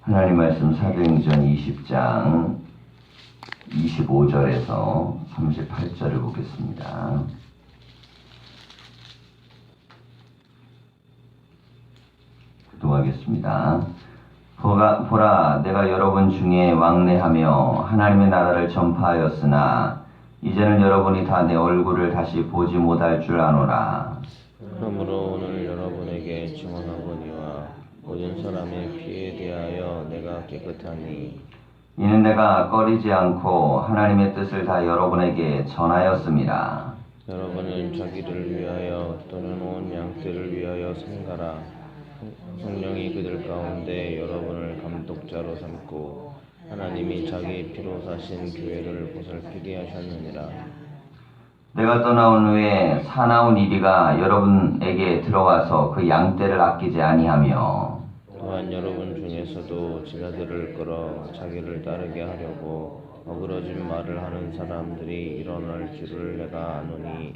하나님 말씀 사도행전 20장 25절에서 38절을 보겠습니다. 기도하겠습니다. 보라, 내가 여러분 중에 왕래하며 하나님의 나라를 전파하였으나 이제는 여러분이 다 내 얼굴을 다시 보지 못할 줄 아노라. 그러므로 오늘 여러분에게 증언하거니와 모든 사람의 피에 대하여 내가 깨끗하니 이는 내가 꺼리지 않고 하나님의 뜻을 다 여러분에게 전하였습니다. 여러분은 자기를 위하여 또는 온 양떼를 위하여 생가라. 성령이 그들 가운데 여러분을 감독자로 삼고 하나님이 자기 피로 사신 교회를 보살피게 하셨느니라. 내가 떠나온 후에 사나운 이리가 여러분에게 들어와서 그 양떼를 아끼지 아니하며 또한 여러분 중에서도 지가들을 끌어 자기를 따르게 하려고 어그러진 말을 하는 사람들이 일어날 줄을 내가 아노니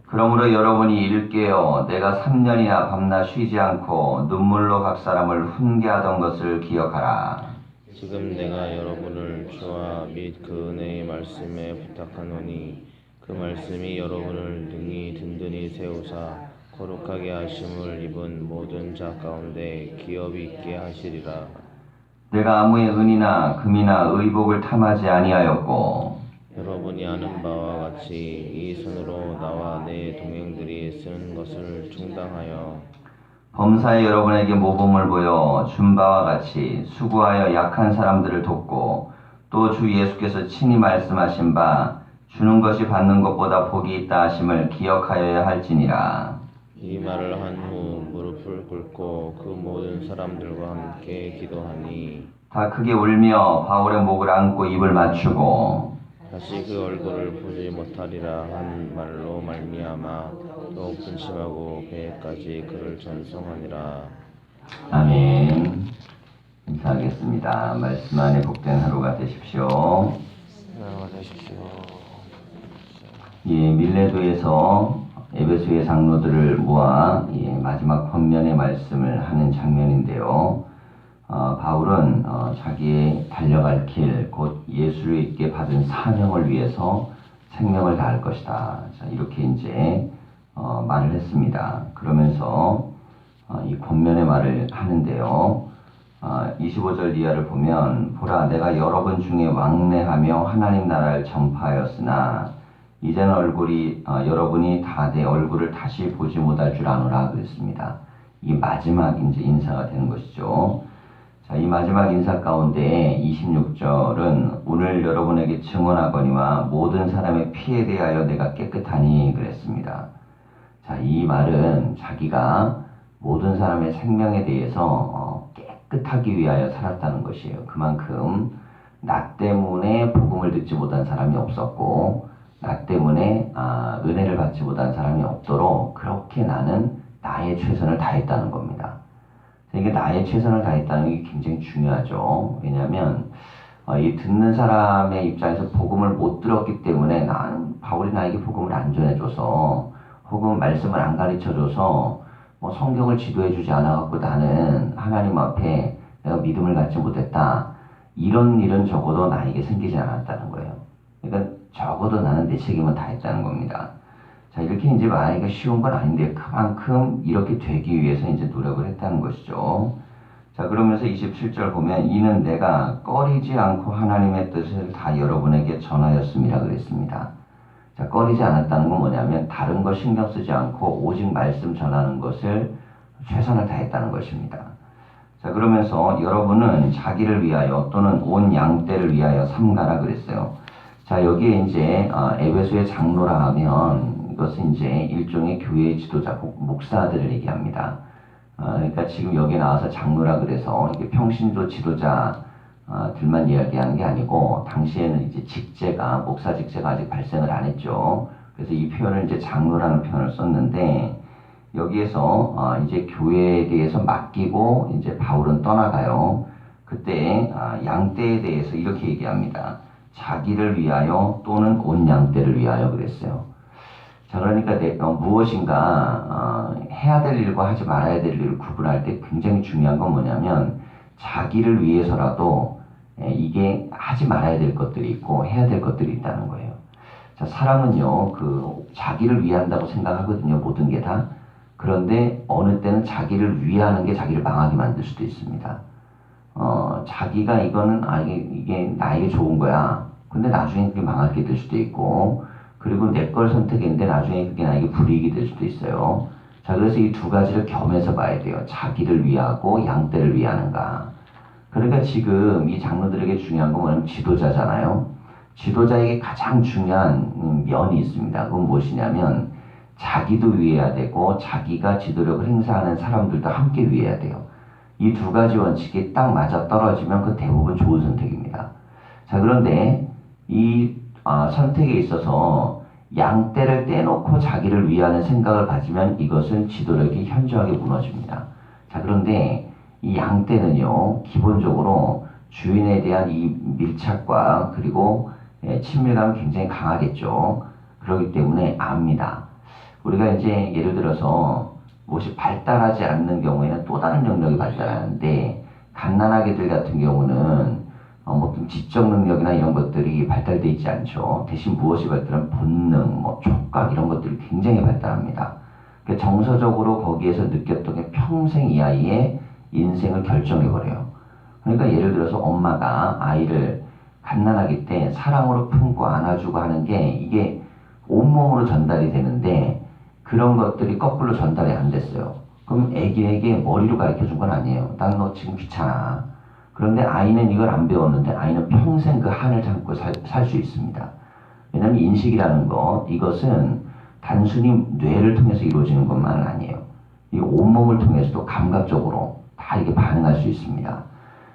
그러므로 여러분이 이를 깨어 내가 3년이나 밤낮 쉬지 않고 눈물로 각 사람을 훈계하던 것을 기억하라. 지금 내가 여러분을 주와 및 그 은혜의 말씀에 부탁하노니 그 말씀이 여러분을 능히 든든히 세우사 거룩하게 하심을 입은 모든 자 가운데 기업이 있게 하시리라. 내가 아무의 은이나 금이나 의복을 탐하지 아니하였고 여러분이 아는 바와 같이 이 손으로 나와 내 동행들이 쓰는 것을 충당하여 범사에 여러분에게 모범을 보여 준 바와 같이 수고하여 약한 사람들을 돕고 또 주 예수께서 친히 말씀하신 바 주는 것이 받는 것보다 복이 있다 하심을 기억하여야 할지니라. 이 말을 한 후 무릎을 꿇고 그 모든 사람들과 함께 기도하니 다 크게 울며 바울의 목을 안고 입을 맞추고 다시 그 얼굴을 보지 못하리라 한 말로 말미암아 더욱 근심하고 배에까지 그를 전송하니라. 아멘. 인사하겠습니다. 말씀 안에 복된 하루가 되십시오. 나와 되십시오. 밀레도에서 에베소의 장로들을 모아 마지막 권면의 말씀을 하는 장면인데요. 바울은 자기의 달려갈 길, 곧 예수를 있게 받은 사명을 위해서 생명을 다할 것이다. 자, 이렇게 이제 말을 했습니다. 그러면서 이 권면의 말을 하는데요. 25절 이하를 보면 보라, 내가 여러분 중에 왕래하며 하나님 나라를 전파하였으나 이제는 여러분이 다 내 얼굴을 다시 보지 못할 줄 아노라 그랬습니다. 이 마지막 이제 인사가 되는 것이죠. 자, 이 마지막 인사 가운데 26절은 오늘 여러분에게 증언하거니와 모든 사람의 피에 대하여 내가 깨끗하니 그랬습니다. 자, 이 말은 자기가 모든 사람의 생명에 대해서 깨끗하기 위하여 살았다는 것이에요. 그만큼 나 때문에 복음을 듣지 못한 사람이 없었고 나 때문에 은혜를 받지 못한 사람이 없도록 그렇게 나는 나의 최선을 다했다는 겁니다. 이게 나의 최선을 다했다는 게 굉장히 중요하죠. 왜냐하면 이 듣는 사람의 입장에서 복음을 못 들었기 때문에 바울이 나에게 복음을 안 전해줘서 혹은 말씀을 안 가르쳐줘서 성경을 지도해주지 않아갖고 나는 하나님 앞에 내가 믿음을 갖지 못했다. 이런 일은 적어도 나에게 생기지 않았다는 거예요. 그러니까 적어도 나는 내 책임은 다했다는 겁니다. 자, 이렇게 이제 말하기가 쉬운 건 아닌데 그만큼 이렇게 되기 위해서 이제 노력을 했다는 것이죠. 자, 그러면서 27절 보면 이는 내가 꺼리지 않고 하나님의 뜻을 다 여러분에게 전하였습니다 그랬습니다. 자, 꺼리지 않았다는 건 뭐냐면 다른 거 신경 쓰지 않고 오직 말씀 전하는 것을 최선을 다했다는 것입니다. 자, 그러면서 여러분은 자기를 위하여 또는 온 양떼를 위하여 삼가라 그랬어요. 자, 여기에 이제 에베소의 장로라 하면 이것은 이제 일종의 교회의 지도자, 목사들을 얘기합니다. 그러니까 지금 여기 나와서 장로라 그래서 이게 평신도 지도자들만 이야기하는 게 아니고 당시에는 이제 직제가 목사 직제가 아직 발생을 안 했죠. 그래서 이 표현을 이제 장로라는 표현을 썼는데 여기에서 이제 교회에 대해서 맡기고 이제 바울은 떠나가요. 그때 양떼에 대해서 이렇게 얘기합니다. 자기를 위하여 또는 온 양떼를 위하여 그랬어요. 자, 그러니까 무엇인가 해야 될 일과 하지 말아야 될 일을 구분할 때 굉장히 중요한 건 뭐냐면 자기를 위해서라도 이게 하지 말아야 될 것들이 있고 해야 될 것들이 있다는 거예요. 자, 사람은요, 자기를 위한다고 생각하거든요, 모든 게 다. 그런데 어느 때는 자기를 위하는 게 자기를 망하게 만들 수도 있습니다. 자기가 이게 나에게 좋은 거야. 근데 나중에 그게 망하게 될 수도 있고, 그리고 내 걸 선택했는데 나중에 그게 나에게 불이익이 될 수도 있어요. 자, 그래서 이 두 가지를 겸해서 봐야 돼요. 자기를 위하고 양떼를 위하는가. 그러니까 지금 이 장로들에게 중요한 건 뭐냐면 지도자잖아요. 지도자에게 가장 중요한 면이 있습니다. 그건 무엇이냐면 자기도 위해야 되고 자기가 지도력을 행사하는 사람들도 함께 위해야 돼요. 이 두 가지 원칙이 딱 맞아 떨어지면 그 대부분 좋은 선택입니다. 자, 그런데 이 선택에 있어서 양떼를 떼놓고 자기를 위하는 생각을 가지면 이것은 지도력이 현저하게 무너집니다. 자, 그런데 이 양떼는요, 기본적으로 주인에 대한 이 밀착과 그리고 친밀감이 굉장히 강하겠죠. 그렇기 때문에 압니다. 우리가 이제 예를 들어서 무엇이 발달하지 않는 경우에는 또 다른 능력이 발달하는데, 갓난아기들 같은 경우는 좀 지적 능력이나 이런 것들이 발달되어 있지 않죠. 대신 무엇이 발달하면 본능, 촉각 이런 것들이 굉장히 발달합니다. 그러니까 정서적으로 거기에서 느꼈던 게 평생 이 아이의 인생을 결정해버려요. 그러니까 예를 들어서 엄마가 아이를 갓난아기 때 사랑으로 품고 안아주고 하는 게 이게 온몸으로 전달이 되는데 그런 것들이 거꾸로 전달이 안 됐어요. 그럼 애기에게 머리로 가르쳐 준 건 아니에요. 난 너 지금 귀찮아. 그런데 아이는 이걸 안 배웠는데 아이는 평생 그 한을 참고 살 수 있습니다. 왜냐하면 인식이라는 거, 이것은 단순히 뇌를 통해서 이루어지는 것만은 아니에요. 이 온몸을 통해서도 감각적으로 다 이게 반응할 수 있습니다.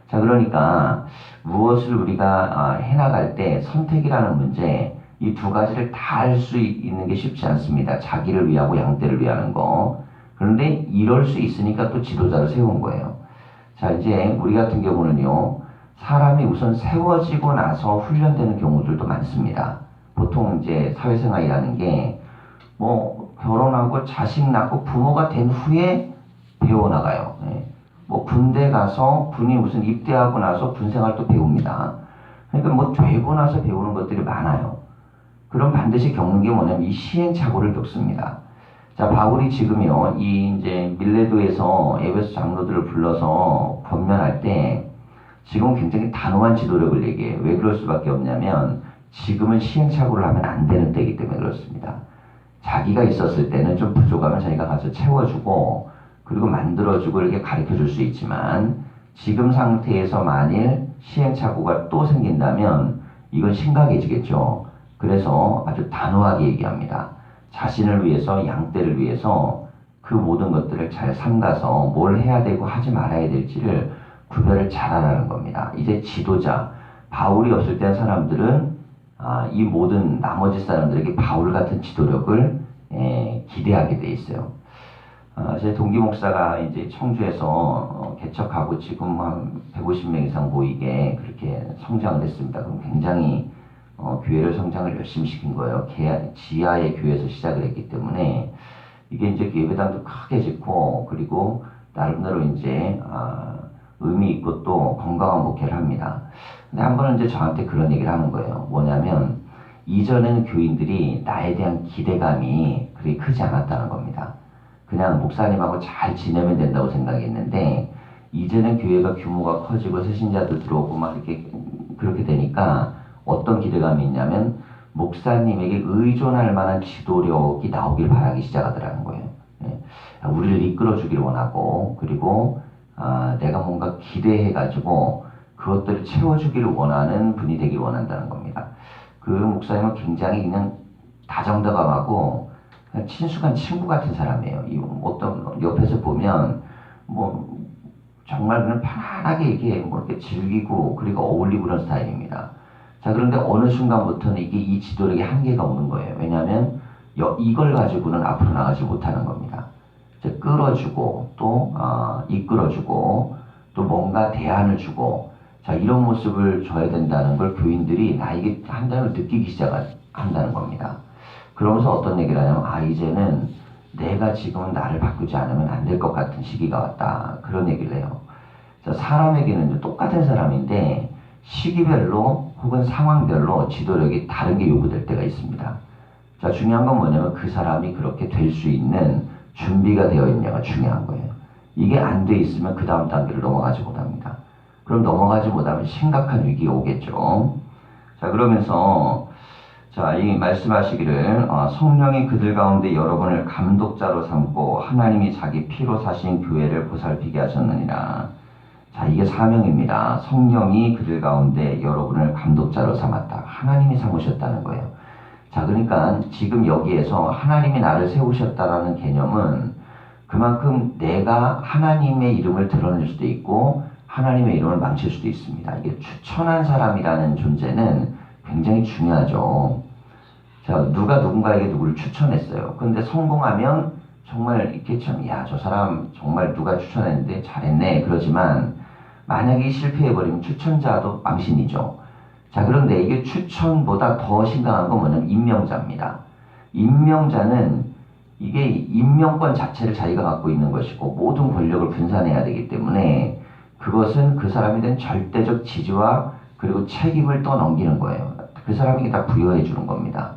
자, 그러니까 무엇을 우리가 해나갈 때 선택이라는 문제, 이 두 가지를 다 할 수 있는 게 쉽지 않습니다. 자기를 위하고 양떼를 위하는 거. 그런데 이럴 수 있으니까 또 지도자를 세운 거예요. 자, 이제 우리 같은 경우는요, 사람이 우선 세워지고 나서 훈련되는 경우들도 많습니다. 보통 이제 사회생활이라는 게 결혼하고 자식 낳고 부모가 된 후에 배워나가요. 군대 가서 군이 무슨 입대하고 나서 군생활도 배웁니다. 그러니까 되고 나서 배우는 것들이 많아요. 그럼 반드시 겪는 게 뭐냐면 이 시행착오를 겪습니다. 자, 바울이 지금요, 이제 밀레도에서 에베소 장로들을 불러서 권면할 때 지금 굉장히 단호한 지도력을 얘기해요. 왜 그럴 수밖에 없냐면 지금은 시행착오를 하면 안 되는 때이기 때문에 그렇습니다. 자기가 있었을 때는 좀 부족하면 자기가 가서 채워주고 그리고 만들어주고 이렇게 가르쳐 줄 수 있지만 지금 상태에서 만일 시행착오가 또 생긴다면 이건 심각해지겠죠. 그래서 아주 단호하게 얘기합니다. 자신을 위해서, 양떼를 위해서 그 모든 것들을 잘 삼가서 뭘 해야 되고 하지 말아야 될지를 구별을 잘하라는 겁니다. 이제 지도자, 바울이 없을 때 사람들은 이 모든 나머지 사람들에게 바울 같은 지도력을 기대하게 돼 있어요. 제 동기 목사가 이제 청주에서 개척하고 지금 한 150명 이상 모이게 그렇게 성장을 했습니다. 그럼 굉장히 교회를 성장을 열심히 시킨 거예요. 지하의 교회에서 시작을 했기 때문에 이게 이제 예배당도 크게 짓고 그리고 나름대로 이제 의미 있고 또 건강한 목회를 합니다. 근데 한 번은 이제 저한테 그런 얘기를 하는 거예요. 뭐냐면 이전에는 교인들이 나에 대한 기대감이 그렇게 크지 않았다는 겁니다. 그냥 목사님하고 잘 지내면 된다고 생각했는데 이제는 교회가 규모가 커지고 새신자들 들어오고 막 이렇게 그렇게 되니까 어떤 기대감이 있냐면 목사님에게 의존할 만한 지도력이 나오길 바라기 시작하더라는 거예요. 우리를 이끌어주길 원하고 그리고 내가 뭔가 기대해가지고 그것들을 채워주기를 원하는 분이 되길 원한다는 겁니다. 그 목사님은 굉장히 그냥 다정다감하고 그냥 친숙한 친구 같은 사람이에요. 어떤 옆에서 보면 정말 그냥 편안하게 이렇게 즐기고 그리고 어울리고 그런 스타일입니다. 자, 그런데 어느 순간부터는 이 지도력의 한계가 오는 거예요. 왜냐하면 이걸 가지고는 앞으로 나가지 못하는 겁니다. 끌어주고 또 이끌어주고 또 뭔가 대안을 주고 자, 이런 모습을 줘야 된다는 걸 교인들이 나에게 한다는 걸 느끼기 시작한다는 겁니다. 그러면서 어떤 얘기를 하냐면 이제는 내가 지금은 나를 바꾸지 않으면 안 될 것 같은 시기가 왔다. 그런 얘기를 해요. 자, 사람에게는 똑같은 사람인데 시기별로 혹은 상황별로 지도력이 다른 게 요구될 때가 있습니다. 자, 중요한 건 뭐냐면 그 사람이 그렇게 될 수 있는 준비가 되어 있냐가 중요한 거예요. 이게 안 돼 있으면 그 다음 단계를 넘어가지 못합니다. 그럼 넘어가지 못하면 심각한 위기가 오겠죠. 자, 그러면서 자, 이 말씀하시기를 성령이 그들 가운데 여러분을 감독자로 삼고 하나님이 자기 피로 사신 교회를 보살피게 하셨느니라. 자, 이게 사명입니다. 성령이 그들 가운데 여러분을 감독자로 삼았다. 하나님이 삼으셨다는 거예요. 자, 그러니까 지금 여기에서 하나님이 나를 세우셨다라는 개념은 그만큼 내가 하나님의 이름을 드러낼 수도 있고 하나님의 이름을 망칠 수도 있습니다. 이게 추천한 사람이라는 존재는 굉장히 중요하죠. 자, 누가 누군가에게 누구를 추천했어요. 근데 성공하면 정말 이렇게 참, 야, 저 사람 정말 누가 추천했는데 잘했네. 그러지만 만약에 실패해버리면 추천자도 망신이죠. 자, 그런데 이게 추천보다 더 심각한 건 뭐냐면 임명자입니다. 임명자는 이게 임명권 자체를 자기가 갖고 있는 것이고 모든 권력을 분산해야 되기 때문에 그것은 그 사람에 대한 절대적 지지와 그리고 책임을 떠넘기는 거예요. 그 사람에게 다 부여해 주는 겁니다.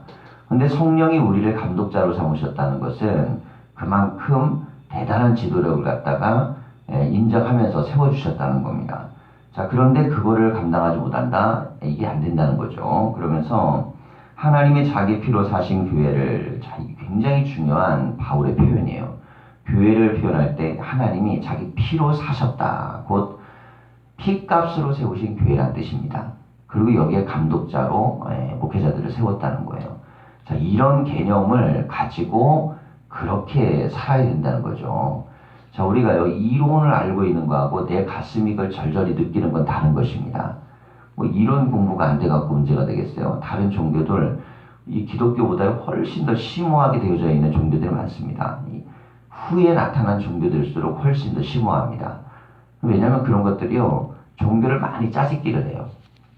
근데 성령이 우리를 감독자로 삼으셨다는 것은 그만큼 대단한 지도력을 갖다가 인정하면서 세워주셨다는 겁니다. 자, 그런데 그거를 감당하지 못한다? 이게 안 된다는 거죠. 그러면서 하나님의 자기 피로 사신 교회를, 자, 이게 굉장히 중요한 바울의 표현이에요. 교회를 표현할 때 하나님이 자기 피로 사셨다. 곧 피값으로 세우신 교회란 뜻입니다. 그리고 여기에 감독자로 목회자들을 세웠다는 거예요. 자, 이런 개념을 가지고 그렇게 살아야 된다는 거죠. 자, 우리가요, 이론을 알고 있는 거하고 내 가슴이 그걸 절절히 느끼는 건 다른 것입니다. 뭐 이론 공부가 안 돼갖고 문제가 되겠어요. 다른 종교들, 이 기독교보다 훨씬 더 심오하게 되어져 있는 종교들이 많습니다. 후에 나타난 종교들일수록 훨씬 더 심오합니다. 왜냐하면 그런 것들이요, 종교를 많이 짜집기를 해요.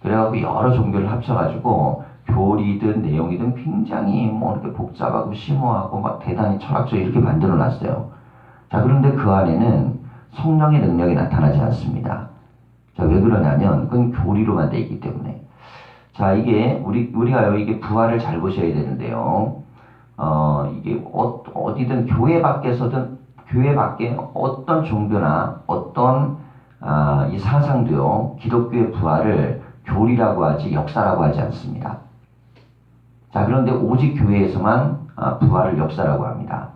그래갖고 여러 종교를 합쳐가지고 교리든 내용이든 굉장히 뭐 이렇게 복잡하고 심오하고 막 대단히 철학적 이렇게 만들어 놨어요. 자, 그런데 그 안에는 성령의 능력이 나타나지 않습니다. 자, 왜 그러냐면 그건 교리로만 돼 있기 때문에. 자, 이게 우리가 이게 부활을 잘 보셔야 되는데요. 이게 어디든 교회 밖에서든 교회 밖에 어떤 종교나 어떤 이 사상도요, 기독교의 부활을 교리라고 하지 역사라고 하지 않습니다. 자, 그런데 오직 교회에서만 부활을 역사라고 합니다.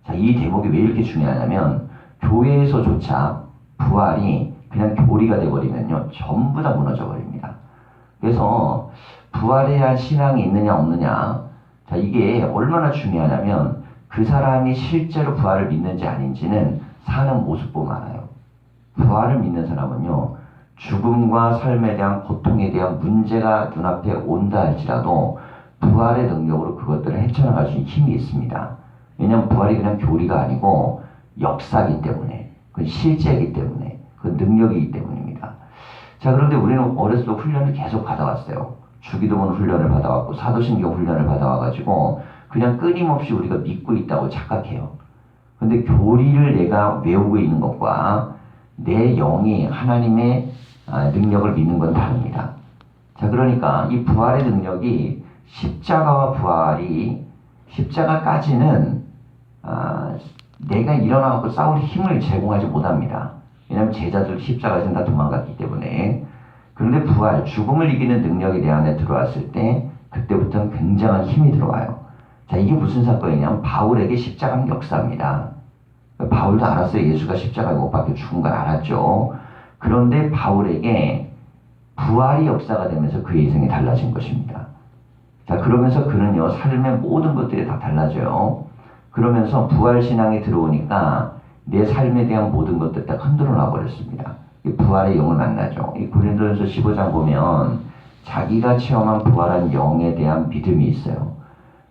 자, 이 대목이 왜 이렇게 중요하냐면 교회에서조차 부활이 그냥 교리가 돼버리면요, 전부 다 무너져 버립니다. 그래서 부활에 대한 신앙이 있느냐 없느냐, 자, 이게 얼마나 중요하냐면 그 사람이 실제로 부활을 믿는지 아닌지는 사는 모습 보면 알아요. 부활을 믿는 사람은요, 죽음과 삶에 대한 고통에 대한 문제가 눈앞에 온다 할지라도 부활의 능력으로 그것들을 헤쳐나갈 수 있는 힘이 있습니다. 왜냐하면 부활이 그냥 교리가 아니고 역사이기 때문에, 그건 실제이기 때문에, 그건 능력이기 때문입니다. 자, 그런데 우리는 어렸을 때 훈련을 계속 받아왔어요. 주기도문 훈련을 받아왔고 사도신경 훈련을 받아와가지고 그냥 끊임없이 우리가 믿고 있다고 착각해요. 근데 교리를 내가 외우고 있는 것과 내 영이 하나님의 능력을 믿는 건 다릅니다. 자, 그러니까 이 부활의 능력이 십자가와 부활이, 십자가까지는 내가 일어나고 싸울 힘을 제공하지 못합니다. 왜냐하면 제자들 십자가에서 다 도망갔기 때문에. 그런데 부활, 죽음을 이기는 능력이 내 안에 들어왔을 때 그때부터는 굉장한 힘이 들어와요. 자, 이게 무슨 사건이냐면 바울에게 십자가는 역사입니다. 바울도 알았어요. 예수가 십자가에 못 박혀 죽은 걸 알았죠. 그런데 바울에게 부활이 역사가 되면서 그의 인생이 달라진 것입니다. 자, 그러면서 그는요, 삶의 모든 것들이 다 달라져요. 그러면서 부활신앙이 들어오니까 내 삶에 대한 모든 것들 다 흔들어 놔버렸습니다. 부활의 영을 만나죠. 이 고린도전서 15장 보면 자기가 체험한 부활한 영에 대한 믿음이 있어요.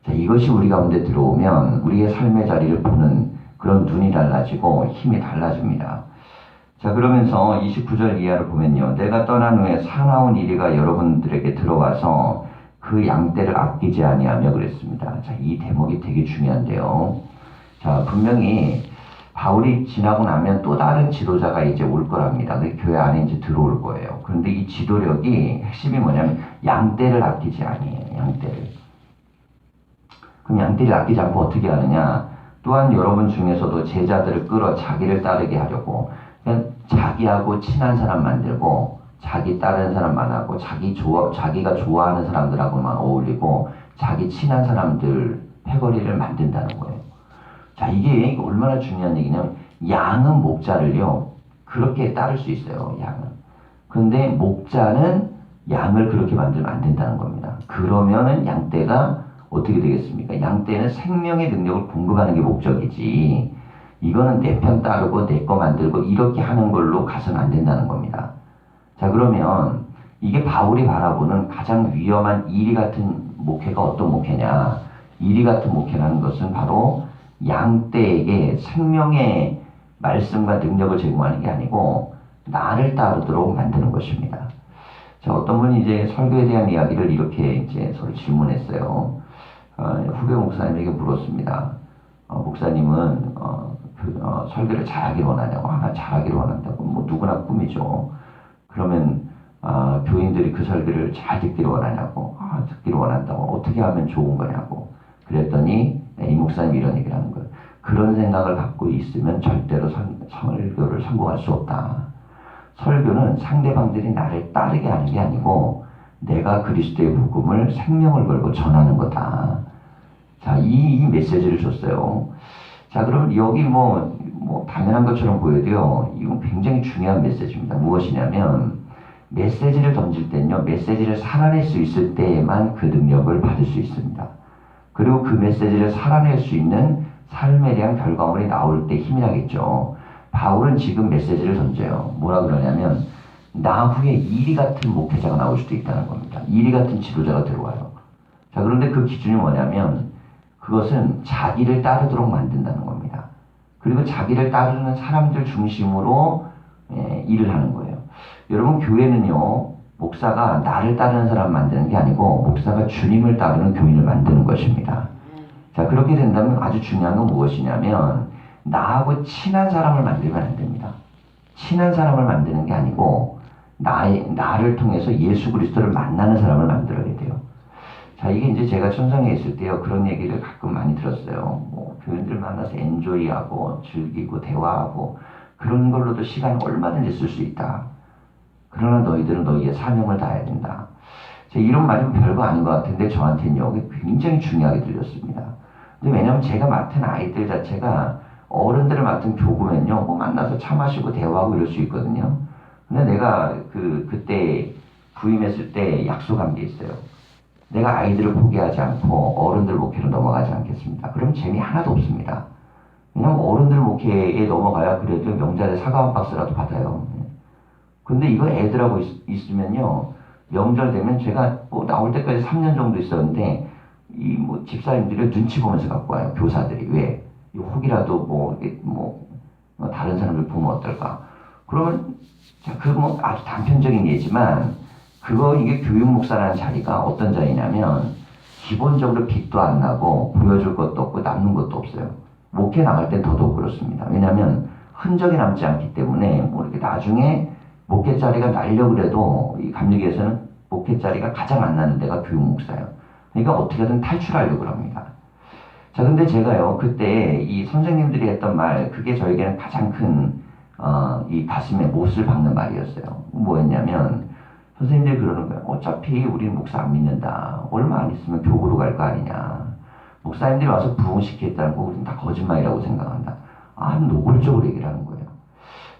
자, 이것이 우리 가운데 들어오면 우리의 삶의 자리를 보는 그런 눈이 달라지고 힘이 달라집니다. 자, 그러면서 29절 이하를 보면요, 내가 떠난 후에 사나운 이리가 여러분들에게 들어와서 그 양떼를 아끼지 아니하며 그랬습니다. 자, 이 대목이 되게 중요한데요. 자, 분명히 바울이 지나고 나면 또 다른 지도자가 이제 올 거랍니다. 그 교회 안에 이제 들어올 거예요. 그런데 이 지도력이 핵심이 뭐냐면 양떼를 아끼지 아니에요. 양떼를. 그럼 양떼를 아끼지 않고 어떻게 하느냐? 또한 여러분 중에서도 제자들을 끌어 자기를 따르게 하려고 그냥 자기하고 친한 사람 만들고 자기 따르는 사람 만나고 자기가 좋아하는 사람들하고만 어울리고 자기 친한 사람들 패거리를 만든다는 거예요. 자, 이게 얼마나 중요한 얘기냐면 양은 목자를요 그렇게 따를 수 있어요. 양은. 그런데 목자는 양을 그렇게 만들면 안 된다는 겁니다. 그러면은 양떼가 어떻게 되겠습니까? 양떼는 생명의 능력을 공급하는 게 목적이지 이거는 내 편 따르고 내 거 만들고 이렇게 하는 걸로 가서는 안 된다는 겁니다. 자, 그러면 이게 바울이 바라보는 가장 위험한 이리 같은 목회가 어떤 목회냐? 이리 같은 목회라는 것은 바로 양떼에게 생명의 말씀과 능력을 제공하는 게 아니고 나를 따르도록 만드는 것입니다. 자, 어떤 분이 이제 설교에 대한 이야기를 이렇게 이제 서로 질문했어요. 후배 목사님에게 물었습니다. 목사님은 설교를 잘하길 원하냐고. 나 잘하길 원한다고. 뭐 누구나 꿈이죠. 그러면 교인들이 그 설교를 잘 듣기를 원하냐고. 듣기를 원한다고. 어떻게 하면 좋은 거냐고. 그랬더니 이 목사님이 이런 얘기를 하는 거예요. 그런 생각을 갖고 있으면 절대로 설교를 성공할 수 없다. 설교는 상대방들이 나를 따르게 하는 게 아니고 내가 그리스도의 복음을 생명을 걸고 전하는 거다. 자, 이 메시지를 줬어요. 자, 그러면 여기 뭐 당연한 것처럼 보여도요, 이건 굉장히 중요한 메시지입니다. 무엇이냐면, 메시지를 던질 때는요, 메시지를 살아낼 수 있을 때에만 그 능력을 받을 수 있습니다. 그리고 그 메시지를 살아낼 수 있는 삶에 대한 결과물이 나올 때 힘이 나겠죠. 바울은 지금 메시지를 던져요. 뭐라 그러냐면, 나후에 이리 같은 목회자가 나올 수도 있다는 겁니다. 이리 같은 지도자가 들어와요. 자, 그런데 그 기준이 뭐냐면, 그것은 자기를 따르도록 만든다는 겁니다. 그리고 자기를 따르는 사람들 중심으로 일을 하는 거예요. 여러분, 교회는요, 목사가 나를 따르는 사람 만드는 게 아니고 목사가 주님을 따르는 교인을 만드는 것입니다. 자, 그렇게 된다면 아주 중요한 건 무엇이냐면 나하고 친한 사람을 만들면 안 됩니다. 친한 사람을 만드는 게 아니고 나를 통해서 예수 그리스도를 만나는 사람을 만들어야 돼요. 자, 이게 이제 제가 천성에 있을 때요, 그런 얘기를 가끔 많이 들었어요. 뭐, 교인들 만나서 엔조이하고, 즐기고, 대화하고, 그런 걸로도 시간을 얼마든지 쓸 수 있다. 그러나 너희들은 너희의 사명을 다해야 된다. 자, 이런 말은 별거 아닌 것 같은데, 저한테는요, 굉장히 중요하게 들렸습니다. 근데 왜냐면 제가 맡은 아이들 자체가 어른들을 맡은 교구면요, 뭐 만나서 차 마시고 대화하고 이럴 수 있거든요. 근데 내가 그때 부임했을 때 약속한 게 있어요. 내가 아이들을 포기하지 않고 어른들 목회로 넘어가지 않겠습니다. 그럼 재미 하나도 없습니다. 왜냐면 어른들 목회에 넘어가야 그래도 명절에 사과 한 박스라도 받아요. 근데 이거 애들하고 있으면요, 명절 되면 제가 나올 때까지 3년 정도 있었는데 이 집사님들이 눈치 보면서 갖고 와요. 교사들이. 왜? 혹이라도 다른 사람들 보면 어떨까? 그러면 아주 단편적인 예지만 이게 교육 목사라는 자리가 어떤 자리냐면 기본적으로 빚도 안 나고 보여줄 것도 없고 남는 것도 없어요. 목회 나갈 땐 더더욱 그렇습니다. 왜냐하면 흔적이 남지 않기 때문에 이렇게 나중에 목회 자리가 날려 그래도 이 감리교에서는 목회 자리가 가장 안 나는 데가 교육 목사예요. 그러니까 어떻게든 탈출하려고 합니다. 자, 근데 제가요 그때 이 선생님들이 했던 말, 그게 저에게는 가장 큰 이 가슴에 못을 박는 말이었어요. 뭐였냐면, 선생님들이 그러는 거예요. 어차피 우리는 목사 안 믿는다. 얼마 안 있으면 교구로 갈 거 아니냐. 목사님들이 와서 부흥시키겠다는 거 우리는 다 거짓말이라고 생각한다. 노골적으로 얘기를 하는 거예요.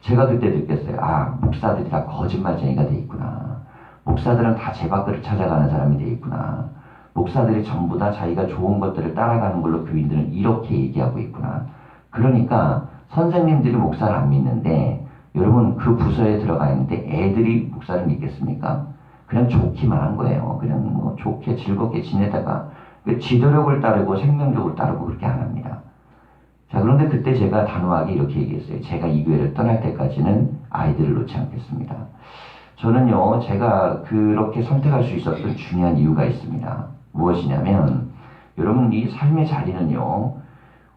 제가 그때 느꼈어요. 목사들이 다 거짓말쟁이가 돼 있구나. 목사들은 다 제 밖을 찾아가는 사람이 돼 있구나. 목사들이 전부 다 자기가 좋은 것들을 따라가는 걸로 교인들은 이렇게 얘기하고 있구나. 그러니까 선생님들이 목사를 안 믿는데 여러분 그 부서에 들어가 있는데 애들이 목사를 믿겠습니까? 그냥 좋기만 한 거예요. 그냥 좋게 즐겁게 지내다가 지도력을 따르고 생명력을 따르고 그렇게 안 합니다. 자, 그런데 그때 제가 단호하게 이렇게 얘기했어요. 제가 이 교회를 떠날 때까지는 아이들을 놓지 않겠습니다. 저는요, 제가 그렇게 선택할 수 있었던 중요한 이유가 있습니다. 무엇이냐면 여러분 이 삶의 자리는요,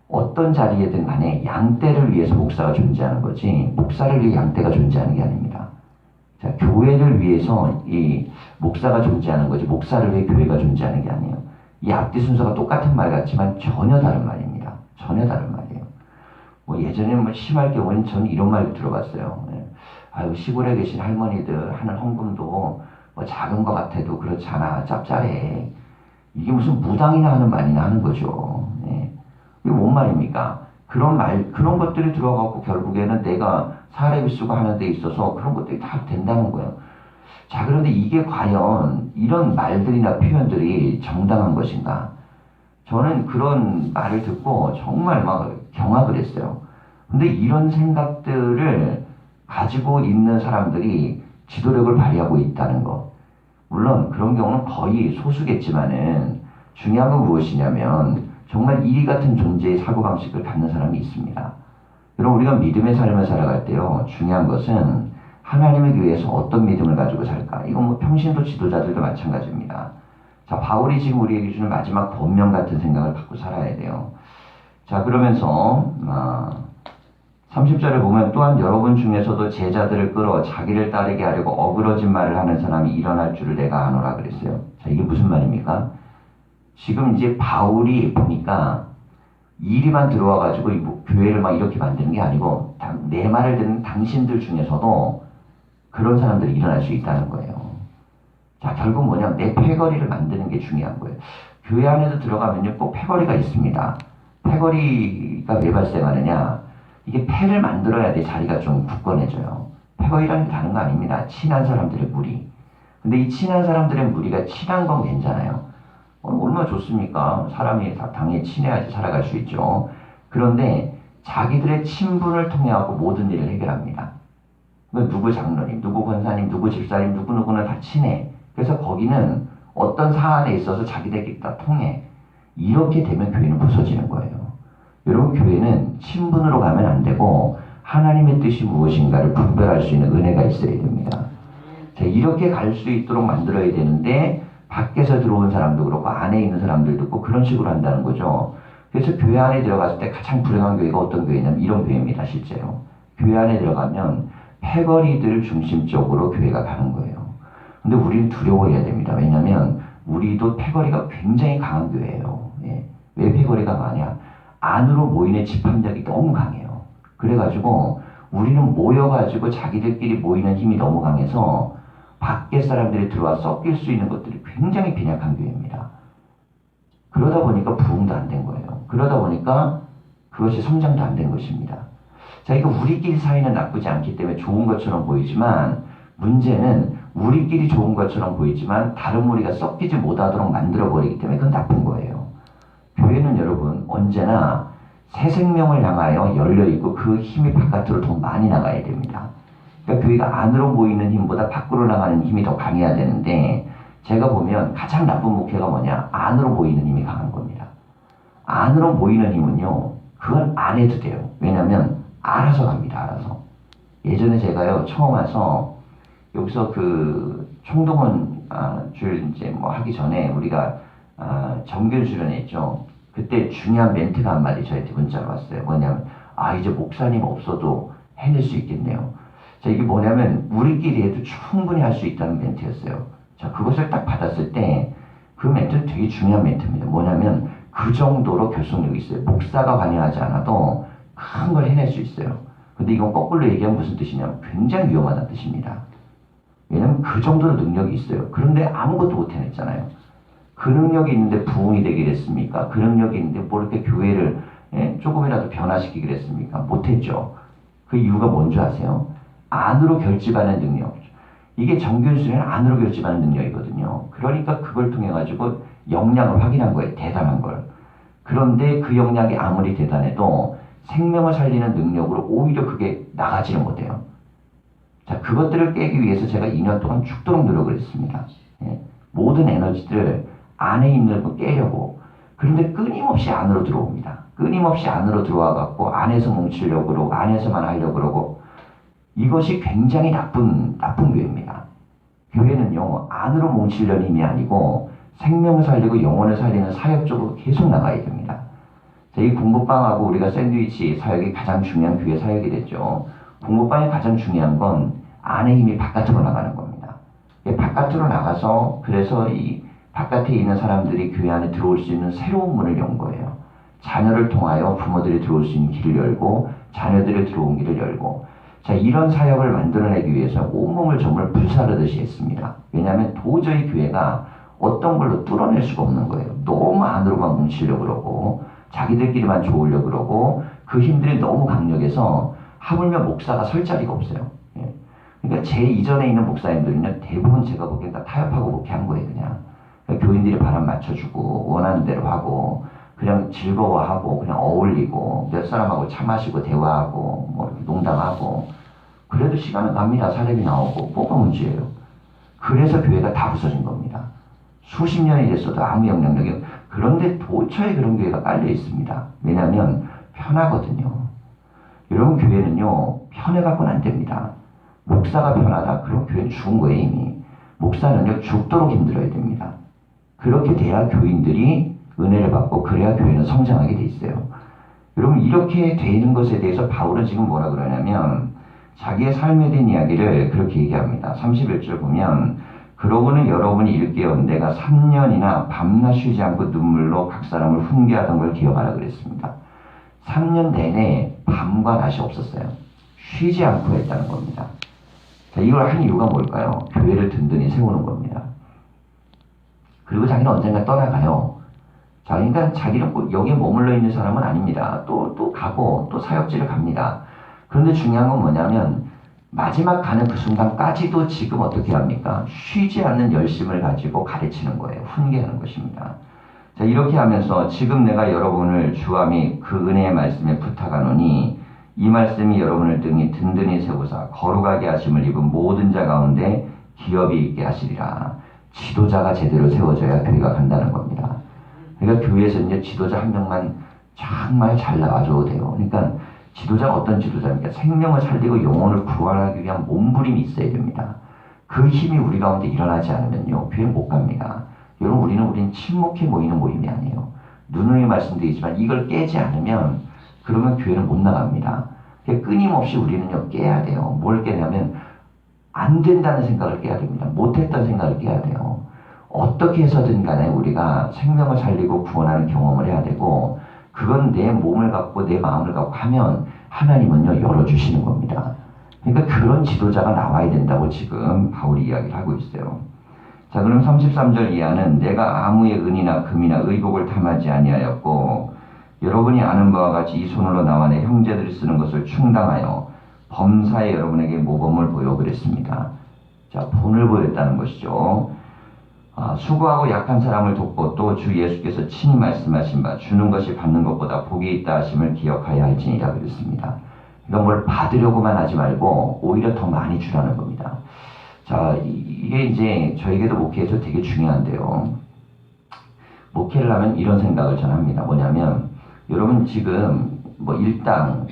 어떤 자리에든 간에 양떼를 위해서 목사가 존재하는 거지 목사를 위해 양떼가 존재하는 게 아닙니다. 자, 교회를 위해서 이 목사가 존재하는 거지 목사를 위해 교회가 존재하는 게 아니에요. 이 앞뒤 순서가 똑같은 말 같지만 전혀 다른 말입니다. 전혀 다른 말이에요. 뭐 예전에 뭐 심할 경우는 저는 이런 말 들어봤어요. 예. 아유 시골에 계신 할머니들 하는 헌금도 뭐 작은 것 같아도 그렇잖아 짭짤해. 이게 무슨 무당이나 하는 말이나 하는 거죠. 예. 이게 뭔 말입니까? 그런 것들이 들어가고 결국에는 내가 사례비 쓰고 하는 데 있어서 그런 것들이 다 된다는 거예요. 자, 그런데 이게 과연 이런 말들이나 표현들이 정당한 것인가? 저는 그런 말을 듣고 정말 막 경악을 했어요. 근데 이런 생각들을 가지고 있는 사람들이 지도력을 발휘하고 있다는 것. 물론 그런 경우는 거의 소수겠지만은 중요한 건 무엇이냐면 정말 이리 같은 존재의 사고방식을 갖는 사람이 있습니다. 여러분 우리가 믿음의 삶을 살아갈 때요. 중요한 것은 하나님의 교회에서 어떤 믿음을 가지고 살까. 이건 뭐 평신도 지도자들도 마찬가지입니다. 자, 바울이 지금 우리에게 주는 마지막 권면 같은 생각을 갖고 살아야 돼요. 자, 그러면서 30절에 보면 또한 여러분 중에서도 제자들을 끌어 자기를 따르게 하려고 어그러진 말을 하는 사람이 일어날 줄을 내가 아노라 그랬어요. 자, 이게 무슨 말입니까? 지금 이제 바울이 보니까 이리만 들어와가지고 교회를 막 이렇게 만드는 게 아니고 내 말을 듣는 당신들 중에서도 그런 사람들이 일어날 수 있다는 거예요. 자, 결국 뭐냐면 내 패거리를 만드는 게 중요한 거예요. 교회 안에도 들어가면요 꼭 패거리가 있습니다. 패거리가 왜 발생하느냐? 이게 패를 만들어야 돼 자리가 좀 굳건해져요. 패거리라는 게 다른 거 아닙니다. 친한 사람들의 무리. 근데 이 친한 사람들의 무리가 친한 건 괜찮아요. 얼마나 좋습니까? 사람이 다 당연히 친해야지 살아갈 수 있죠. 그런데 자기들의 친분을 통해 갖고 모든 일을 해결합니다. 누구 장로님, 누구 권사님, 누구 집사님, 누구누구는 다 친해. 그래서 거기는 어떤 사안에 있어서 자기들끼리 다 통해. 이렇게 되면 교회는 부서지는 거예요. 여러분 교회는 친분으로 가면 안 되고 하나님의 뜻이 무엇인가를 분별할 수 있는 은혜가 있어야 됩니다. 자, 이렇게 갈 수 있도록 만들어야 되는데 밖에서 들어온 사람도 그렇고 안에 있는 사람들도 그렇고 그런 식으로 한다는 거죠. 그래서 교회 안에 들어갔을 때 가장 불행한 교회가 어떤 교회냐면 이런 교회입니다. 실제로. 교회 안에 들어가면 패거리들 중심적으로 교회가 가는 거예요. 근데 우리는 두려워해야 됩니다. 왜냐하면 우리도 패거리가 굉장히 강한 교회예요. 예. 왜 패거리가 많냐? 안으로 모이는 집합력이 너무 강해요. 그래가지고 우리는 모여가지고 자기들끼리 모이는 힘이 너무 강해서 밖에 사람들이 들어와 섞일 수 있는 것들이 굉장히 빈약한 교회입니다. 그러다 보니까 부흥도 안 된 거예요. 그러다 보니까 그것이 성장도 안 된 것입니다. 자, 이거 우리끼리 사이는 나쁘지 않기 때문에 좋은 것처럼 보이지만 문제는 우리끼리 좋은 것처럼 보이지만 다른 무리가 섞이지 못하도록 만들어버리기 때문에 그건 나쁜 거예요. 교회는 여러분 언제나 새 생명을 향하여 열려있고 그 힘이 바깥으로 더 많이 나가야 됩니다. 그러니까 교회가 안으로 모이는 힘보다 밖으로 나가는 힘이 더 강해야 되는데 제가 보면 가장 나쁜 목회가 뭐냐? 안으로 모이는 힘이 강한 겁니다. 안으로 모이는 힘은요. 그건 안 해도 돼요. 왜냐하면 알아서 갑니다. 알아서. 예전에 제가요. 처음 와서 여기서 그 총동원 줄 이제 뭐 하기 전에 우리가 정규 수련했죠. 그때 중요한 멘트가 한마디 저한테 문자로 왔어요. 뭐냐면 이제 목사님 없어도 해낼 수 있겠네요. 자, 이게 뭐냐면 우리끼리 해도 충분히 할 수 있다는 멘트였어요. 자, 그것을 딱 받았을 때 그 멘트는 되게 중요한 멘트입니다. 뭐냐면 그 정도로 결속력이 있어요. 목사가 관여하지 않아도 큰 걸 해낼 수 있어요. 근데 이건 거꾸로 얘기하면 무슨 뜻이냐면 굉장히 위험하다는 뜻입니다. 왜냐면 그 정도로 능력이 있어요. 그런데 아무것도 못 해냈잖아요. 그 능력이 있는데 부흥이 되기를 했습니까? 그 능력이 있는데 뭐 이렇게 교회를 조금이라도 변화시키기를 했습니까? 못했죠. 그 이유가 뭔지 아세요? 안으로 결집하는 능력. 이게 정균수는 안으로 결집하는 능력이거든요. 그러니까 그걸 통해 가지고 역량을 확인한 거예요. 대단한 걸. 그런데 그 역량이 아무리 대단해도 생명을 살리는 능력으로 오히려 그게 나가지를 못해요. 자, 그것들을 깨기 위해서 제가 2년 동안 죽도록 노력을 했습니다. 모든 에너지들을 안에 있는 걸 깨려고. 그런데 끊임없이 안으로 들어옵니다. 끊임없이 안으로 들어와 갖고 안에서 뭉치려고 그러고 안에서만 하려고 그러고 이것이 굉장히 나쁜 교회입니다. 교회는요, 안으로 뭉치려는 힘이 아니고 생명을 살리고 영혼을 살리는 사역적으로 계속 나가야 됩니다. 자, 이 공부방하고 우리가 샌드위치 사역이 가장 중요한 교회 사역이 됐죠. 공부방이 가장 중요한 건 안의 힘이 바깥으로 나가는 겁니다. 바깥으로 나가서 그래서 이 바깥에 있는 사람들이 교회 안에 들어올 수 있는 새로운 문을 연 거예요. 자녀를 통하여 부모들이 들어올 수 있는 길을 열고 자녀들이 들어온 길을 열고, 자, 이런 사역을 만들어내기 위해서 온몸을 정말 불사르듯이 했습니다. 왜냐하면 도저히 교회가 어떤 걸로 뚫어낼 수가 없는 거예요. 너무 안으로만 뭉치려고 그러고 자기들끼리만 좋으려고 그러고 그 힘들이 너무 강력해서 하물며 목사가 설 자리가 없어요. 예. 그러니까 제 이전에 있는 목사님들은요, 대부분 제가 보기엔 다 타협하고 목회한 거예요. 그냥 그러니까 교인들이 바람 맞춰주고 원하는 대로 하고 그냥 즐거워하고 그냥 어울리고 몇 사람하고 차 마시고 대화하고 뭐 농담하고 그래도 시간은 갑니다. 사례비 나오고 뭐가 문제예요. 그래서 교회가 다 부서진 겁니다. 수십 년이 됐어도 아무 영향력이. 그런데 도처에 그런 교회가 깔려 있습니다. 왜냐하면 편하거든요. 여러분, 교회는요 편해갖고는 안 됩니다. 목사가 편하다 그럼 교회는 죽은 거예요. 이미. 목사는요 죽도록 힘들어야 됩니다. 그렇게 돼야 교인들이 은혜를 받고 그래야 교회는 성장하게 돼 있어요. 여러분, 이렇게 되는 것에 대해서 바울은 지금 뭐라 그러냐면 자기의 삶에 대한 이야기를 그렇게 얘기합니다. 31절 보면 그러고는 여러분이 일깨운 내가 3년이나 밤낮 쉬지 않고 눈물로 각 사람을 훈계하던 걸 기억하라 그랬습니다. 3년 내내 밤과 낮이 없었어요. 쉬지 않고 했다는 겁니다. 자, 이걸 한 이유가 뭘까요? 교회를 든든히 세우는 겁니다. 그리고 자기는 언젠가 떠나가요. 자, 그러니까 자기는 꼭 여기에 머물러 있는 사람은 아닙니다. 또 가고 또 사역지를 갑니다. 그런데 중요한 건 뭐냐면 마지막 가는 그 순간까지도 지금 어떻게 합니까? 쉬지 않는 열심을 가지고 가르치는 거예요. 훈계하는 것입니다. 자, 이렇게 하면서 지금 내가 여러분을 주와 및 그 은혜의 말씀에 부탁하노니 이 말씀이 여러분을 등이 든든히 세우사 거룩하게 하심을 입은 모든 자 가운데 기업이 있게 하시리라. 지도자가 제대로 세워져야 교회가 간다는 겁니다. 그러니까 교회에서 이제 지도자 한 명만 정말 잘 나와줘도 돼요. 그러니까 지도자가 어떤 지도자입니까? 생명을 살리고 영혼을 구원하기 위한 몸부림이 있어야 됩니다. 그 힘이 우리 가운데 일어나지 않으면요, 교회는 못 갑니다. 여러분, 우리는 침묵해 모이는 모임이 아니에요. 누누이 말씀드리지만 이걸 깨지 않으면 그러면 교회는 못 나갑니다. 끊임없이 우리는요, 깨야 돼요. 뭘 깨냐면 안 된다는 생각을 깨야 됩니다. 못했다는 생각을 깨야 돼요. 어떻게 해서든 간에 우리가 생명을 살리고 구원하는 경험을 해야 되고, 그건 내 몸을 갖고 내 마음을 갖고 하면 하나님은요 열어주시는 겁니다. 그러니까 그런 지도자가 나와야 된다고 지금 바울이 이야기를 하고 있어요. 자, 그럼 33절 이하는 내가 아무의 은이나 금이나 의복을 탐하지 아니하였고 여러분이 아는 바와 같이 이 손으로 나와 내 형제들이 쓰는 것을 충당하여 범사에 여러분에게 모범을 보여 그랬습니다. 자, 본을 보였다는 것이죠. 수고하고 약한 사람을 돕고 또 주 예수께서 친히 말씀하신 바 주는 것이 받는 것보다 복이 있다 하심을 기억하여야 할지니라 그랬습니다. 그러니까 뭘 받으려고만 하지 말고 오히려 더 많이 주라는 겁니다. 자, 이게 이제 저에게도 목회에서 되게 중요한데요. 목회를 하면 이런 생각을 저는 합니다. 뭐냐면 여러분 지금 뭐 일당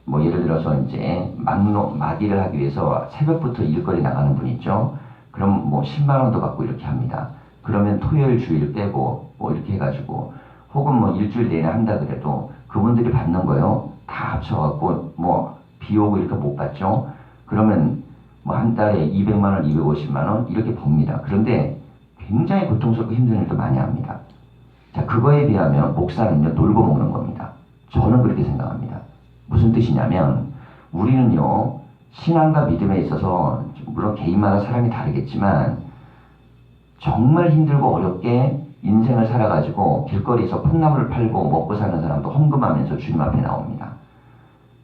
뭐 예를 들어서 이제 마디를 하기 위해서 새벽부터 일거리 나가는 분 있죠. 그럼 뭐 10만 원도 받고 이렇게 합니다. 그러면 토요일 주일 빼고 뭐 이렇게 해가지고 혹은 뭐 일주일 내내 한다 그래도 그분들이 받는 거요 다 합쳐갖고 뭐 비 오고 이렇게 못 받죠. 그러면 뭐 한 달에 200만 원, 250만 원 이렇게 법니다. 그런데 굉장히 고통스럽고 힘든 일도 많이 합니다. 자, 그거에 비하면 목사는요 놀고 먹는 겁니다. 저는 그렇게 생각합니다. 무슨 뜻이냐면 우리는요 신앙과 믿음에 있어서 물론 개인마다 사람이 다르겠지만 정말 힘들고 어렵게 인생을 살아가지고 길거리에서 콩나물을 팔고 먹고 사는 사람도 헌금하면서 주님 앞에 나옵니다.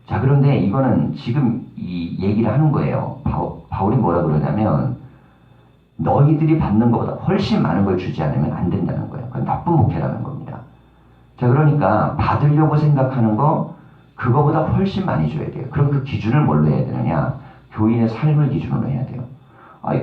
자, 그런데 이거는 지금 이 얘기를 하는 거예요. 바울이 뭐라 그러냐면 너희들이 받는 것보다 훨씬 많은 걸 주지 않으면 안 된다는 거예요. 그건 나쁜 목회라는 겁니다. 자, 그러니까 받으려고 생각하는 거 그거보다 훨씬 많이 줘야 돼요. 그럼 그 기준을 뭘로 해야 되느냐? 교인의 삶을 기준으로 해야 돼요.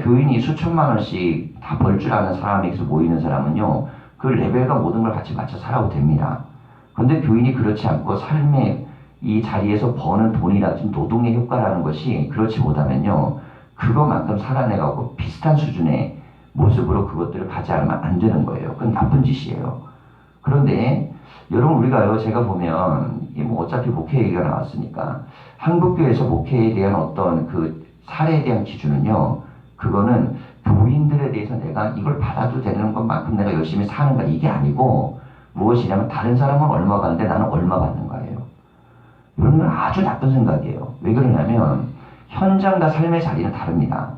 교인이 수천만 원씩 다 벌 줄 아는 사람에게서 모이는 사람은요, 그 레벨과 모든 걸 같이 맞춰 살아도 됩니다. 그런데 교인이 그렇지 않고 삶의 이 자리에서 버는 돈이라든지 노동의 효과라는 것이 그렇지 못하면요, 그것만큼 살아내가고 비슷한 수준의 모습으로 그것들을 가지 않으면 안 되는 거예요. 그건 나쁜 짓이에요. 그런데 여러분 우리가요 제가 보면 이게 뭐 어차피 목회 얘기가 나왔으니까 한국교회에서 목회에 대한 어떤 그 사례에 대한 기준은요 그거는 교인들에 대해서 내가 이걸 받아도 되는 것만큼 내가 열심히 사는가 이게 아니고 무엇이냐면 다른 사람은 얼마 받는데 나는 얼마 받는 거예요. 이런 건 아주 나쁜 생각이에요. 왜 그러냐면 현장과 삶의 자리는 다릅니다.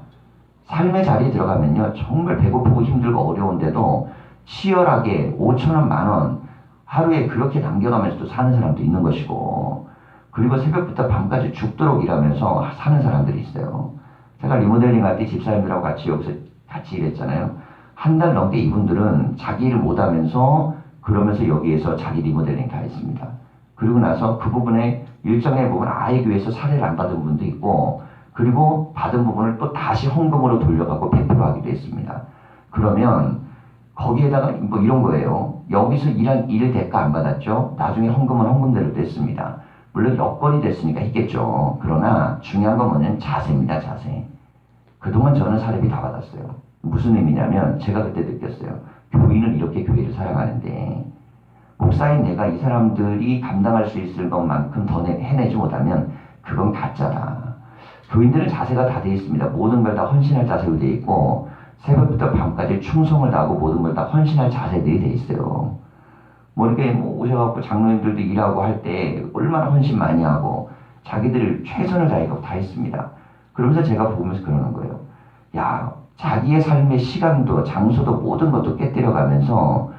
삶의 자리에 들어가면요 정말 배고프고 힘들고 어려운데도 치열하게 5천원 만원 하루에 그렇게 남겨가면서도 사는 사람도 있는 것이고 그리고 새벽부터 밤까지 죽도록 일하면서 사는 사람들이 있어요. 제가 리모델링 할 때 집사님들하고 같이 여기서 같이 일했잖아요. 한 달 넘게 이분들은 자기 일을 못하면서 그러면서 여기에서 자기 리모델링 다 했습니다. 그리고 나서 그 부분에 일정의 부분 아예 교회에서 사례를 안 받은 분도 있고 그리고 받은 부분을 또 다시 헌금으로 돌려갖고 배포하기도 했습니다. 그러면 거기에다가 뭐 이런 거예요. 여기서 일한 일 대가 안 받았죠. 나중에 헌금은 헌금대로 됐습니다. 물론 여건이 됐으니까 했겠죠. 그러나 중요한 건 뭐냐면 자세입니다. 자세. 그동안 저는 사례비 다 받았어요. 무슨 의미냐면 제가 그때 느꼈어요. 교인은 이렇게 교회를 사랑하는데 목사인 내가 이 사람들이 감당할 수 있을 것만큼 더 해내지 못하면 그건 가짜다. 교인들은 자세가 다 돼 있습니다. 모든 걸 다 헌신할 자세로 돼 있고 새벽부터 밤까지 충성을 다하고 모든 걸 다 헌신할 자세들이 돼 있어요. 뭐 이렇게 뭐 오셔갖고 장로님들도 일하고 할 때 얼마나 헌신 많이 하고 자기들 최선을 다하고 다 했습니다. 그러면서 제가 보면서 그러는 거예요. 야, 자기의 삶의 시간도 장소도 모든 것도 깨뜨려가면서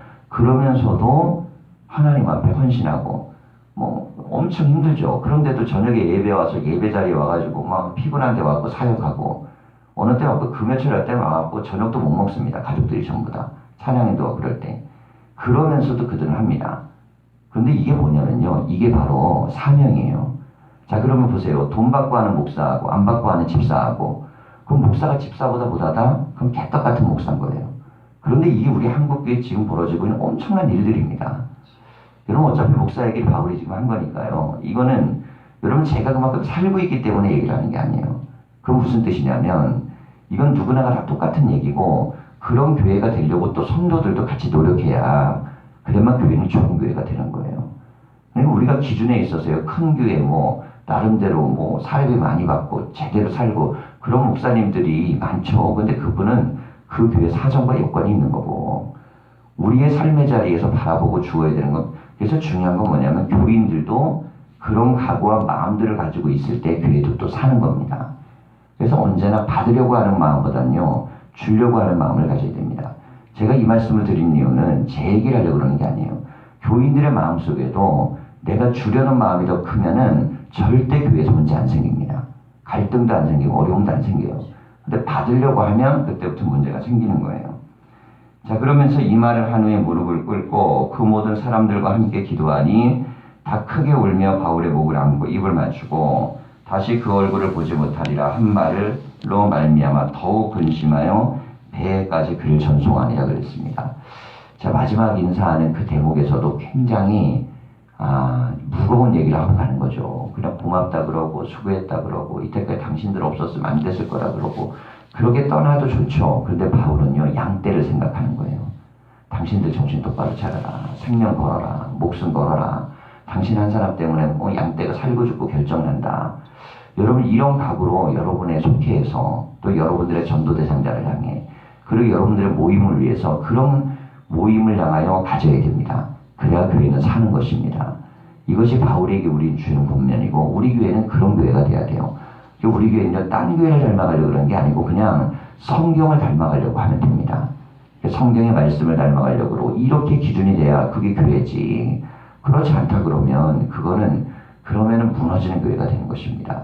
그러면서도 하나님 앞에 헌신하고 뭐 엄청 힘들죠. 그런데도 저녁에 예배 와서 예배 자리에 와가지고 막 피곤한데 와서 사역하고 어느 때 와서 금요철 할 때 와갖고 저녁도 못 먹습니다. 가족들이 전부 다 찬양인도 그럴 때 그러면서도 그들은 합니다. 그런데 이게 뭐냐면요 이게 바로 사명이에요. 자 그러면 보세요. 돈 받고 하는 목사하고 안 받고 하는 집사하고 그럼 목사가 집사보다 못하다? 그럼 개떡 같은 목사인 거예요. 그런데 이게 우리 한국교회에 지금 벌어지고 있는 엄청난 일들입니다. 여러분 어차피 목사 얘기를 바울이 지금 한 거니까요. 이거는 여러분 제가 그만큼 살고 있기 때문에 얘기를 하는 게 아니에요. 그건 무슨 뜻이냐면 이건 누구나가 다 똑같은 얘기고 그런 교회가 되려고 또 성도들도 같이 노력해야 그래만 교회는 좋은 교회가 되는 거예요. 그러니까 우리가 기준에 있어서요. 큰 교회 뭐 나름대로 뭐 사례비 많이 받고 제대로 살고 그런 목사님들이 많죠. 근데 그분은 그 교회 사정과 여건이 있는 거고 우리의 삶의 자리에서 바라보고 주어야 되는 건 그래서 중요한 건 뭐냐면 교인들도 그런 각오와 마음들을 가지고 있을 때 교회도 또 사는 겁니다. 그래서 언제나 받으려고 하는 마음보다는요 주려고 하는 마음을 가져야 됩니다. 제가 이 말씀을 드린 이유는 제 얘기를 하려고 그러는 게 아니에요. 교인들의 마음속에도 내가 주려는 마음이 더 크면은 절대 교회에서 문제 안 생깁니다. 갈등도 안 생기고 어려움도 안 생겨요. 근데 받으려고 하면 그때부터 문제가 생기는 거예요. 자 그러면서 이 말을 한 후에 무릎을 꿇고 그 모든 사람들과 함께 기도하니 다 크게 울며 바울의 목을 안고 입을 맞추고 다시 그 얼굴을 보지 못하리라 한 말로 말미암아 더욱 근심하여 배에까지 그를 전송하니라 그랬습니다. 자 마지막 인사하는 그 대목에서도 굉장히 무거운 얘기를 하고 가는 거죠. 그냥 고맙다 그러고 수고했다 그러고 이때까지 당신들 없었으면 안 됐을 거라 그러고 그렇게 떠나도 좋죠. 그런데 바울은요 양떼를 생각하는 거예요. 당신들 정신 똑바로 차려라. 생명 걸어라. 목숨 걸어라. 당신 한 사람 때문에 양떼가 살고 죽고 결정난다. 여러분 이런 각오로 여러분의 속회에서 또 여러분들의 전도 대상자를 향해 그리고 여러분들의 모임을 위해서 그런 모임을 향하여 가져야 됩니다. 그래야 교회는 사는 것입니다. 이것이 바울에게 우리 주는 권면이고 우리 교회는 그런 교회가 돼야 돼요. 우리 교회는 딴 교회를 닮아가려고 그런 게 아니고 그냥 성경을 닮아가려고 하면 됩니다. 성경의 말씀을 닮아가려고 그러고 이렇게 기준이 돼야 그게 교회지. 그렇지 않다 그러면 그러면은 무너지는 교회가 되는 것입니다.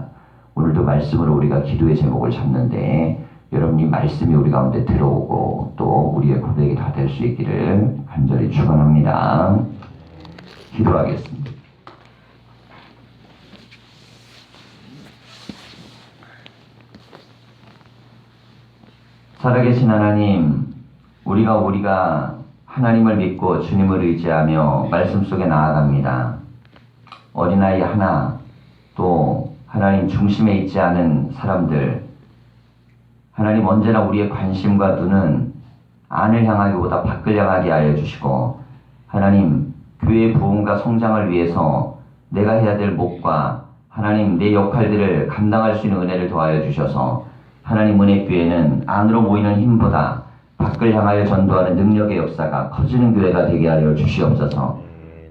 오늘도 말씀으로 우리가 기도의 제목을 잡는데 여러분이 말씀이 우리 가운데 들어오고 또 우리의 고백이 다 될 수 있기를 간절히 축원합니다. 기도하겠습니다. 살아계신 하나님, 우리가 하나님을 믿고 주님을 의지하며 말씀 속에 나아갑니다. 어린아이 하나, 또 하나님 중심에 있지 않은 사람들, 하나님 언제나 우리의 관심과 눈은 안을 향하기보다 밖을 향하게 하여 주시고 하나님 교회의 부흥과 성장을 위해서 내가 해야 될 몫과 하나님 내 역할들을 감당할 수 있는 은혜를 더하여 주셔서 하나님 은혜교회는 안으로 모이는 힘보다 밖을 향하여 전도하는 능력의 역사가 커지는 교회가 되게 하여 주시옵소서.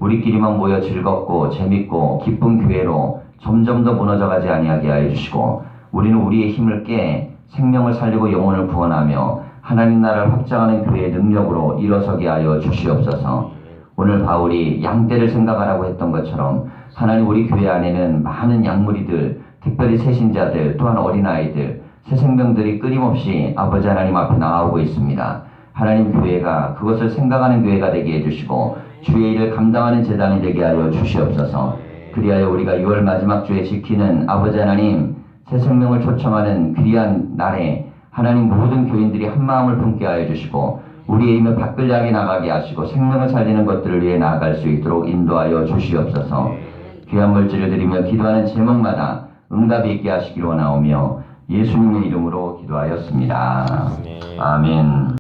우리끼리만 모여 즐겁고 재밌고 기쁜 교회로 점점 더 무너져가지 아니하게 하여 주시고 우리는 우리의 힘을 깨 생명을 살리고 영혼을 구원하며 하나님 나라를 확장하는 교회의 능력으로 일어서게 하여 주시옵소서. 오늘 바울이 양떼를 생각하라고 했던 것처럼 하나님 우리 교회 안에는 많은 양무리들, 특별히 새신자들, 또한 어린아이들, 새 생명들이 끊임없이 아버지 하나님 앞에 나아오고 있습니다. 하나님 교회가 그것을 생각하는 교회가 되게 해주시고 주의 일을 감당하는 재단이 되게 하여 주시옵소서. 그리하여 우리가 6월 마지막 주에 지키는 아버지 하나님 새 생명을 초청하는 귀한 날에 하나님 모든 교인들이 한 마음을 품게 하여 주시고 우리의 힘을 밖을 향해 나가게 하시고 생명을 살리는 것들을 위해 나아갈 수 있도록 인도하여 주시옵소서. 귀한 물질을 드리며 기도하는 제목마다 응답이 있게 하시기로 원하오며 예수님의 이름으로 기도하였습니다. 아멘.